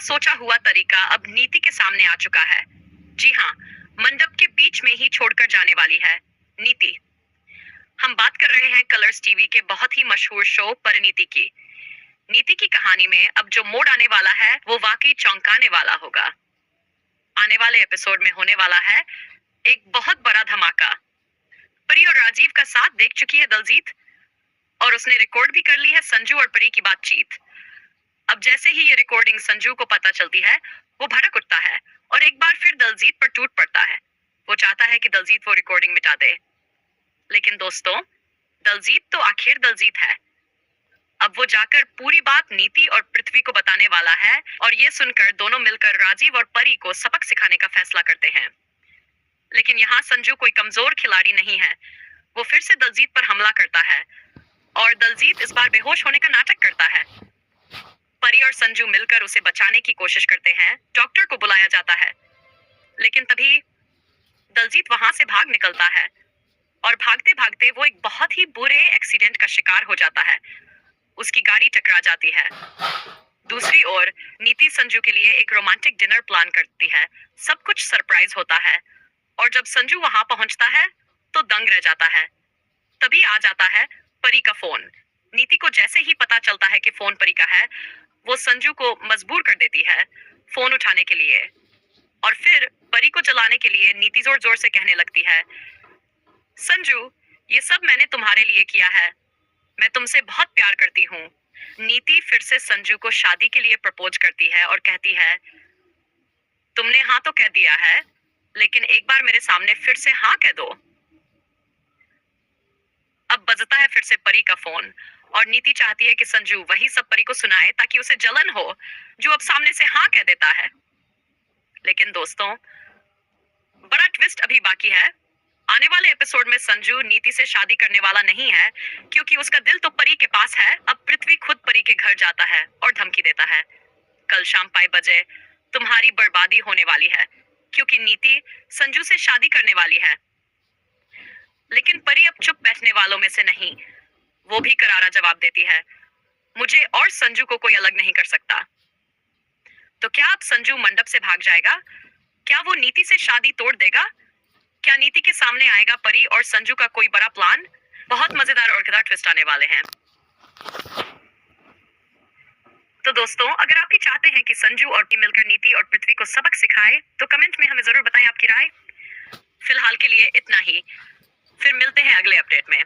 सोचा हुआ तरीका अब नीति के सामने आ चुका है। जी हाँ, मंडप के बीच में ही छोड़कर जाने वाली है नीति। हम बात कर रहे हैं कलर्स टीवी के बहुत ही मशहूर शो परिणीति की। नीति की कहानी में अब जो मोड़ आने वाला है वो वाकई चौंकाने वाला होगा। आने वाले एपिसोड में होने वाला है एक बहुत बड़ा धमाका। परी और राजीव का साथ देख चुकी है दलजीत, और उसने रिकॉर्ड भी कर ली है संजू और परी की बातचीत। अब जैसे ही ये रिकॉर्डिंग संजू को पता चलती है, वो भड़क उठता है और एक बार फिर दलजीत पर टूट पड़ता है। वो चाहता है कि दलजीत वो रिकॉर्डिंग मिटा दे, लेकिन दोस्तों, दलजीत तो आखिर दलजीत है। अब वो जाकर पूरी बात नीति और पृथ्वी को बताने वाला है, और ये सुनकर दोनों मिलकर राजीव और परी को सबक सिखाने का फैसला करते हैं। लेकिन यहाँ संजू कोई कमजोर खिलाड़ी नहीं है। वो फिर से दलजीत पर हमला करता है और दलजीत इस बार बेहोश होने का नाटक करता है। परी और संजू मिलकर उसे बचाने की कोशिश करते हैं। डॉक्टर को बुलाया जाता है, लेकिन तभी दलजीत वहां से भाग निकलता है और भागते भागते वो एक बहुत ही बुरे एक्सीडेंट का शिकार हो जाता है। उसकी गाड़ी टकरा जाती है। दूसरी ओर नीति संजू के लिए एक रोमांटिक डिनर प्लान करती है। सब कुछ सरप्राइज होता है, और जब संजू वहां पहुंचता है तो दंग रह जाता है। तभी आ जाता है परी का फोन। नीति को जैसे ही पता चलता है कि फोन परी का है, वो संजू को मजबूर कर देती है फोन उठाने के लिए, और फिर परी को जलाने के लिए नीति जोर जोर से कहने लगती है, संजू, ये सब मैंने तुम्हारे लिए किया है। मैं तुमसे बहुत प्यार करती हूँ। नीति फिर से संजू को शादी के लिए प्रपोज करती है और कहती है, तुमने हाँ तो कह दिया है, लेकिन एक बार मेरे सामने फिर से हाँ कह दो। अब बजता है फिर से परी का फोन, और नीति चाहती है कि संजू वही सब परी को सुनाए ताकि उसे जलन हो, जो अब सामने से हाँ कह देता है। लेकिन दोस्तों, बड़ा ट्विस्ट अभी बाकी है। आने वाले एपिसोड में संजू नीति से शादी करने वाला नहीं है, क्योंकि उसका दिल तो परी के पास है। अब पृथ्वी खुद परी के घर जाता है और धमकी देता है, कल शाम 5 बजे तुम्हारी बर्बादी होने वाली है, क्योंकि नीति संजू से शादी करने वाली है। लेकिन परी अब चुप बैठने वालों में से नहीं, वो भी करारा जवाब देती है, मुझे और संजू को कोई अलग नहीं कर सकता। तो क्या अब संजू मंडप से भाग जाएगा? क्या वो नीति से शादी तोड़ देगा? क्या नीति के सामने आएगा परी और संजू का कोई बड़ा प्लान? बहुत मजेदार और कड़ा ट्विस्ट आने वाले हैं। तो दोस्तों, अगर आप भी चाहते हैं कि संजू और परी मिलकर नीति और पृथ्वी को सबक सिखाए, तो कमेंट में हमें जरूर बताएं आपकी राय। फिलहाल के लिए इतना ही, फिर मिलते हैं अगले अपडेट में।